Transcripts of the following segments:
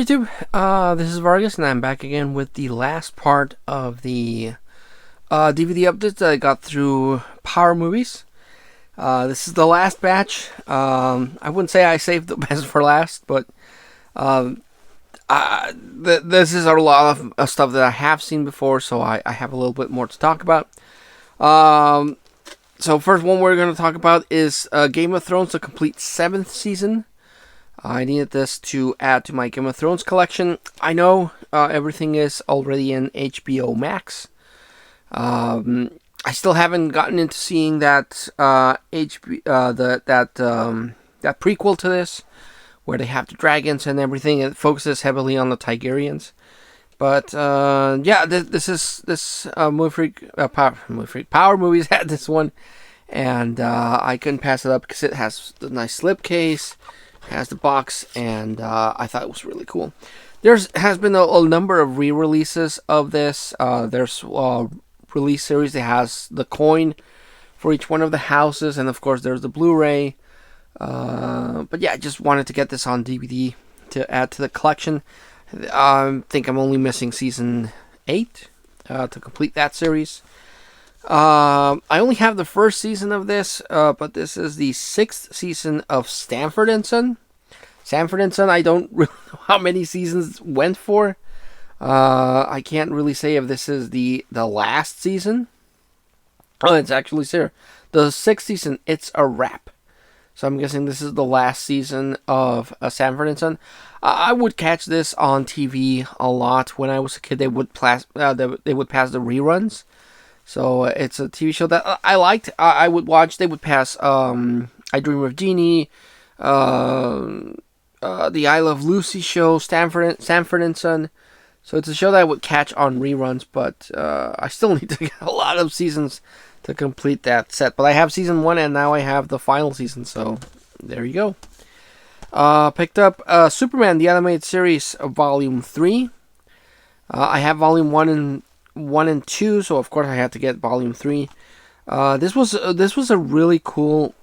YouTube? This is Vargas, and I'm back again with the last part of the DVD updates that I got through Power Movies. This is the last batch. I wouldn't say I saved the best for last, but this is a lot of stuff that I have seen before, so I have a little bit more to talk about. So first one we're going to talk about is Game of Thrones, the complete 7th season. I needed this to add to my Game of Thrones collection. I know everything is already in HBO Max. I still haven't gotten into seeing that that prequel to this, where they have the dragons and everything. It focuses heavily on the Targaryens. But yeah, this Power Movies had this one, and I couldn't pass it up because it has the nice slipcase. Has the box, and I thought it was really cool. Has been a number of re-releases of this. There's release series that has the coin for each one of the houses, and of course there's the Blu-ray. But yeah, I just wanted to get this on DVD to add to the collection. I think I'm only missing season 8 to complete that series. I only have the first season of this, but this is the 6th season of Stanford and Son. Sanford and Son, I don't really know how many seasons went for. I can't really say if this is the last season. Oh, it's actually here. The 6th season, it's a wrap. So I'm guessing this is the last season of Sanford and Son. I would catch this on TV a lot when I was a kid. They would pass the reruns. So it's a TV show that I liked. I would watch. They would pass I Dream of Jeannie, the I Love Lucy show, Sanford and Son. So it's a show that I would catch on reruns, but I still need to get a lot of seasons to complete that set. But I have season 1, and now I have the final season. So there you go. Picked up Superman, the animated series, Volume 3. I have Volume 1 and 2, so of course I had to get Volume 3. This was a really cool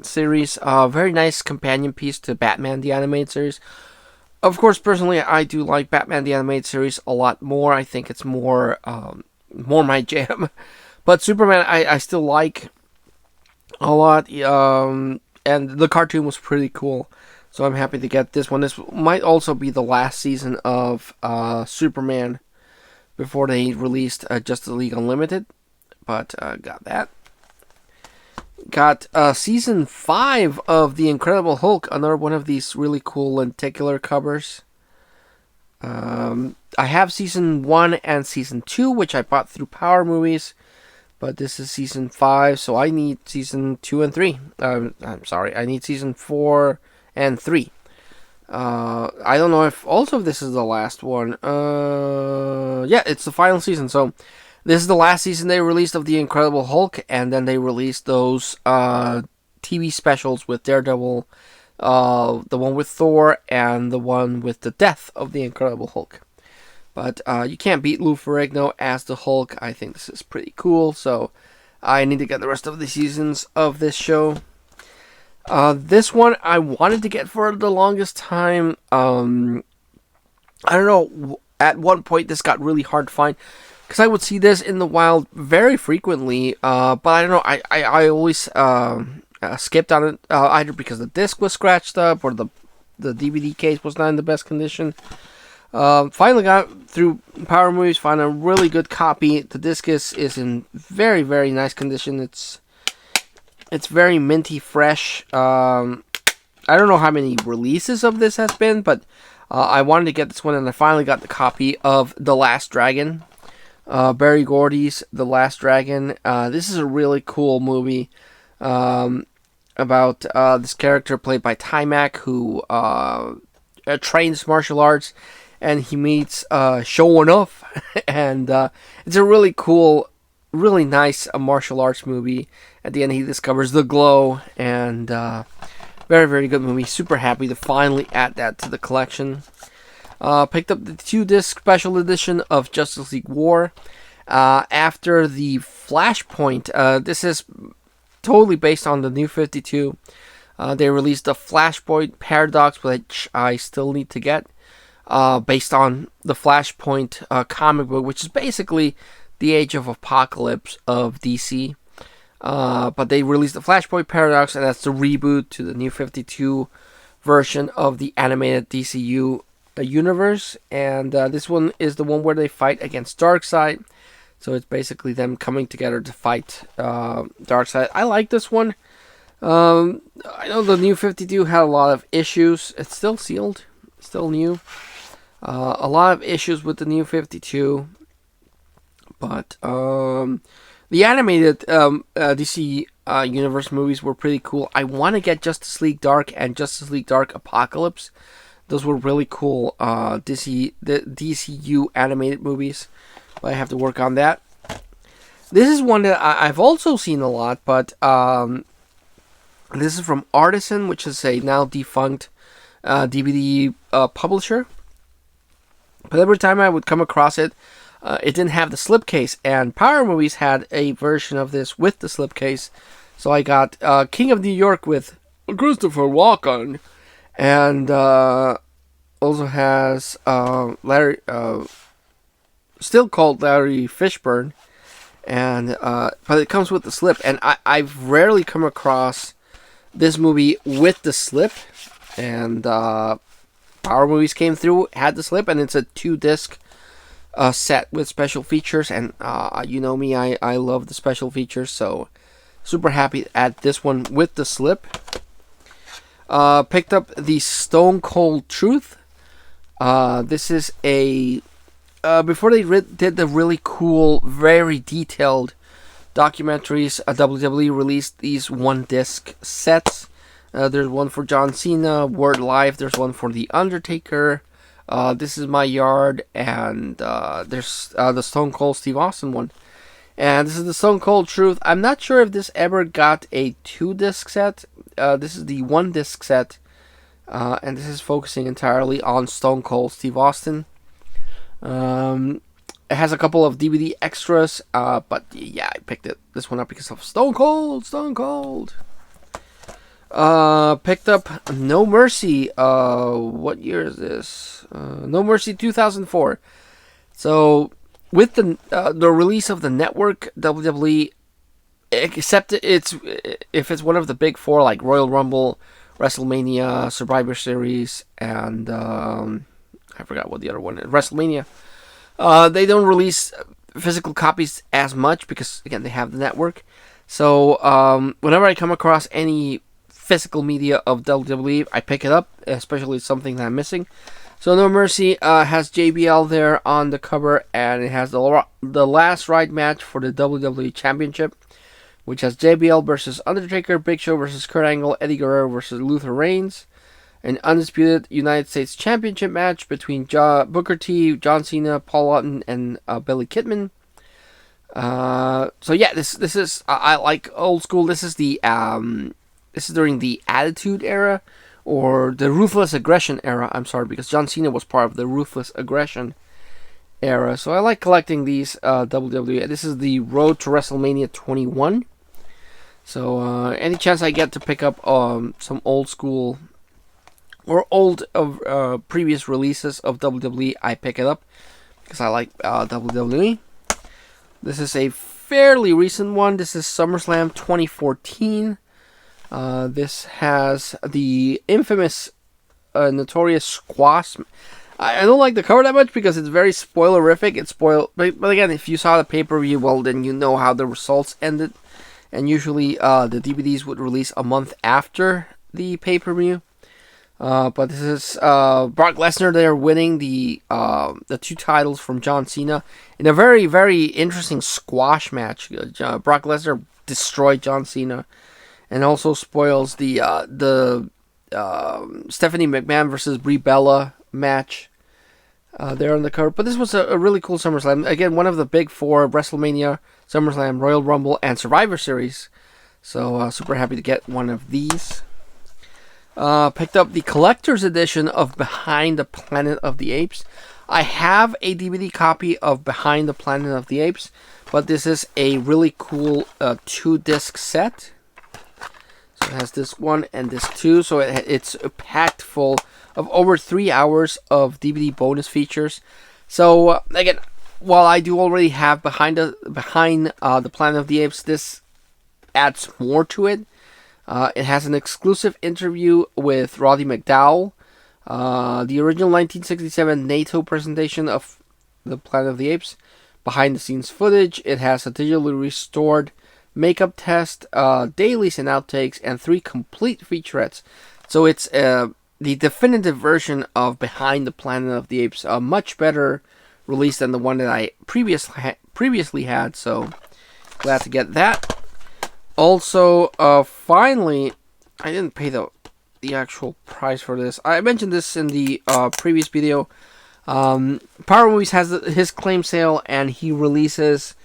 series. Very nice companion piece to Batman the Animated Series. Of course, personally, I do like Batman the Animated Series a lot more. I think it's more my jam. But Superman, I still like a lot. And the cartoon was pretty cool. So I'm happy to get this one. This might also be the last season of Superman before they released Justice League Unlimited. But got that. Got season 5 of The Incredible Hulk, another one of these really cool lenticular covers. I have season 1 and season 2, which I bought through Power Movies, but this is season 5, so I need season 2 and 3. I'm sorry, I need season 4 and 3. I don't know if also this is the last one. Yeah, it's the final season, so this is the last season they released of The Incredible Hulk, and then they released those TV specials with Daredevil, the one with Thor, and the one with the death of The Incredible Hulk. But you can't beat Lou Ferrigno as the Hulk. I think this is pretty cool, so I need to get the rest of the seasons of this show. This one I wanted to get for the longest time. I don't know, at one point this got really hard to find, because I would see this in the wild very frequently, but I don't know, I always skipped on it, either because the disc was scratched up, or the DVD case was not in the best condition. Finally got through Power Movies, found a really good copy. The disc is in very, very nice condition. It's very minty fresh. I don't know how many releases of this has been, but I wanted to get this one, and I finally got the copy of The Last Dragon. Barry Gordy's The Last Dragon. This is a really cool movie about this character played by Timac, who trains martial arts, and he meets Showing Off, and it's a really cool, really nice martial arts movie. At the end, he discovers the glow, and very, very good movie. Super happy to finally add that to the collection. Picked up the 2-disc special edition of Justice League War. After the Flashpoint, this is totally based on the New 52. They released the Flashpoint Paradox, which I still need to get. based on the Flashpoint comic book, which is basically the Age of Apocalypse of DC. But they released the Flashpoint Paradox, and that's the reboot to the New 52 version of the animated DCU universe. And this one is the one where they fight against Darkseid. So it's basically them coming together to fight Darkseid. I like this one. I know the New 52 had a lot of issues. It's still sealed, still new. A lot of issues with the New 52. But the animated DC Universe movies were pretty cool. I want to get Justice League Dark and Justice League Dark Apocalypse. Those were really cool the DCU animated movies. But I have to work on that. This is one that I've also seen a lot, but this is from Artisan, which is a now defunct DVD publisher. But every time I would come across it, it didn't have the slipcase, and Power Movies had a version of this with the slipcase. So I got King of New York with Christopher Walken, and also has Larry, still called Larry Fishburne, and but it comes with the slip, and I've rarely come across this movie with the slip, and Power Movies came through, had the slip, and it's a 2-disc set with special features, and you know me, I love the special features, so super happy to add this one with the slip. Picked up the Stone Cold Truth. This is a before they did the really cool, very detailed documentaries, WWE released these 1-disc sets. There's one for John Cena, Word Live. There's one for The Undertaker. This Is My Yard, and there's the Stone Cold Steve Austin one. And this is the Stone Cold Truth. I'm not sure if this ever got a 2-disc set. This is the 1-disc set, and this is focusing entirely on Stone Cold Steve Austin. It has a couple of DVD extras, but yeah, I picked this one up because of Stone Cold. Picked up No Mercy. What year is this? No Mercy 2004. So with the release of the network, WWE, except if it's one of the big four like Royal Rumble, WrestleMania, Survivor Series, and I forgot what the other one is. WrestleMania. They don't release physical copies as much because again they have the network. So whenever I come across any physical media of WWE, I pick it up, especially something that I'm missing. So No Mercy has JBL there on the cover, and it has the last ride match for the WWE Championship, which has JBL versus Undertaker, Big Show versus Kurt Angle, Eddie Guerrero versus Luther Reigns, an undisputed United States Championship match between Booker T, John Cena, Paul Lawton, and Billy Kidman. So yeah, this is I like old school. This is during the Attitude Era, or the Ruthless Aggression Era. I'm sorry, because John Cena was part of the Ruthless Aggression Era. So I like collecting these WWE. This is the Road to WrestleMania 21. So any chance I get to pick up some old school or old previous releases of WWE, I pick it up because I like WWE. This is a fairly recent one. This is SummerSlam 2014. This has the infamous, notorious squash. I don't like the cover that much because it's very spoilerific. It's but again, if you saw the pay-per-view, well, then you know how the results ended. And usually, the DVDs would release a month after the pay-per-view. But this is Brock Lesnar there winning the 2 titles from John Cena in a very, very interesting squash match. Brock Lesnar destroyed John Cena, and also spoils the Stephanie McMahon versus Brie Bella match there on the cover. But this was a really cool SummerSlam. Again, one of the big four: WrestleMania, SummerSlam, Royal Rumble, and Survivor Series. So super happy to get one of these. Picked up the collector's edition of Behind the Planet of the Apes. I have a DVD copy of Behind the Planet of the Apes, but this is a really cool 2-disc set. So It has disc 1 and disc 2, so it's packed full of over 3 hours of DVD bonus features. So again, while I do already have behind the Planet of the Apes, this adds more to it. It has an exclusive interview with Roddy McDowall, the original 1967 NATO presentation of the Planet of the Apes, behind the scenes footage. It has a digitally restored makeup test, dailies and outtakes, and 3 complete featurettes. So it's the definitive version of Behind the Planet of the Apes, a much better release than the one that I previously had. So glad to get that. Also, finally, I didn't pay the actual price for this. I mentioned this in the previous video. Power Movies has his claim sale, and he releases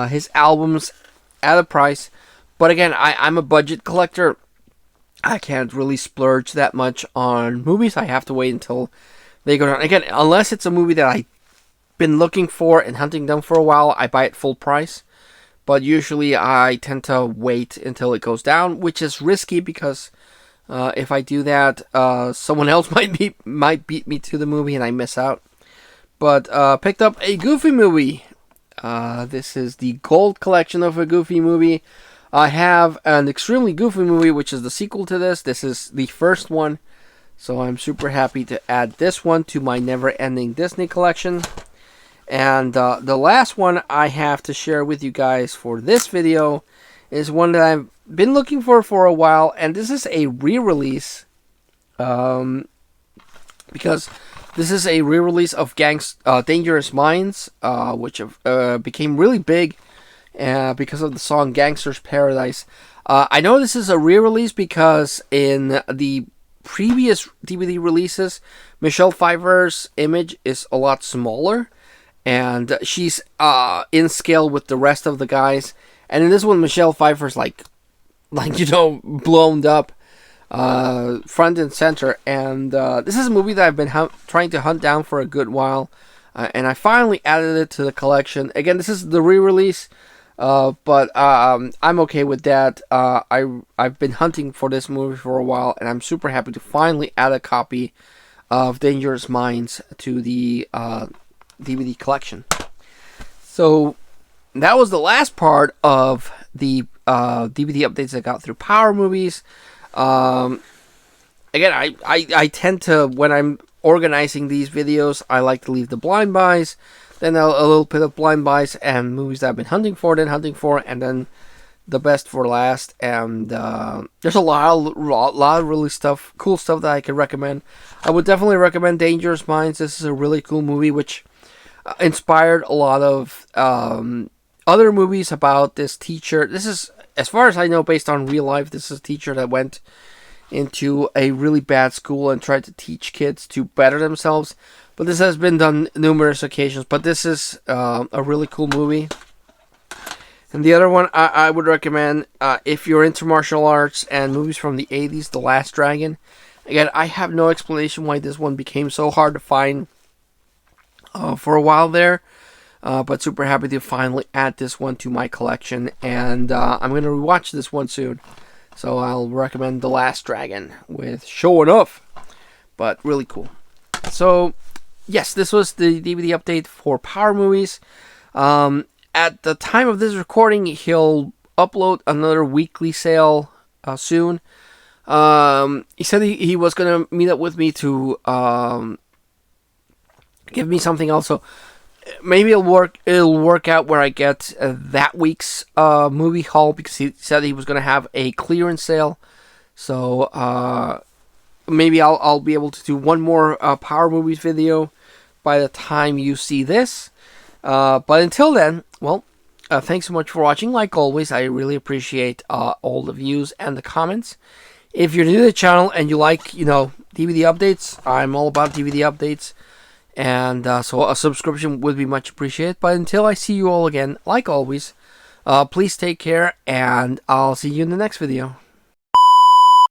his albums at a price. But again, I'm a budget collector. I can't really splurge that much on movies. I have to wait until they go down. Again, unless it's a movie that I've been looking for and hunting down for a while, I buy it full price. But usually I tend to wait until it goes down, which is risky because if I do that, someone else might beat me to the movie and I miss out. But picked up a Goofy movie. This is the gold collection of a Goofy movie. I have an extremely Goofy movie, which is the sequel to this. This is the first one, so I'm super happy to add this one to my never-ending Disney collection. And the last one I have to share with you guys for this video is one that I've been looking for a while, and this is a re-release, because this is a re-release of Dangerous Minds, which became really big because of the song Gangster's Paradise. I know this is a re-release because in the previous DVD releases, Michelle Pfeiffer's image is a lot smaller, and she's in scale with the rest of the guys. And in this one, Michelle Pfeiffer's like blown up front and center. And this is a movie that I've been trying to hunt down for a good while, and I finally added it to the collection. Again, this is the re-release, but I'm okay with that. I've been hunting for this movie for a while, and I'm super happy to finally add a copy of Dangerous Minds to the DVD collection. So that was the last part of the DVD updates I got through Power Movies. Again, I tend to, when I'm organizing these videos, I like to leave the blind buys, then a little bit of blind buys and movies that I've been hunting for, and then the best for last. And there's a lot of really cool stuff that I could recommend. I would definitely recommend Dangerous Minds. This is a really cool movie, which inspired a lot of other movies about this teacher. This is, as far as I know, based on real life. This is a teacher that went into a really bad school and tried to teach kids to better themselves. But this has been done numerous occasions. But this is a really cool movie. And the other one I would recommend, if you're into martial arts and movies from the 80s, The Last Dragon. Again, I have no explanation why this one became so hard to find for a while there. But super happy to finally add this one to my collection. And I'm going to rewatch this one soon. So I'll recommend The Last Dragon with Show Enough. But really cool. So, yes, this was the DVD update for Power Movies. At the time of this recording, he'll upload another weekly sale soon. He said he was going to meet up with me to give me something else. So maybe it'll work out where I get that week's movie haul, because he said he was going to have a clearance sale. So maybe I'll be able to do one more Power Movies video by the time you see this. But until then, well, thanks so much for watching. Like always, I really appreciate all the views and the comments. If you're new to the channel and you like, DVD updates, I'm all about DVD updates. And so a subscription would be much appreciated. But until I see you all again, like always, please take care, and I'll see you in the next video.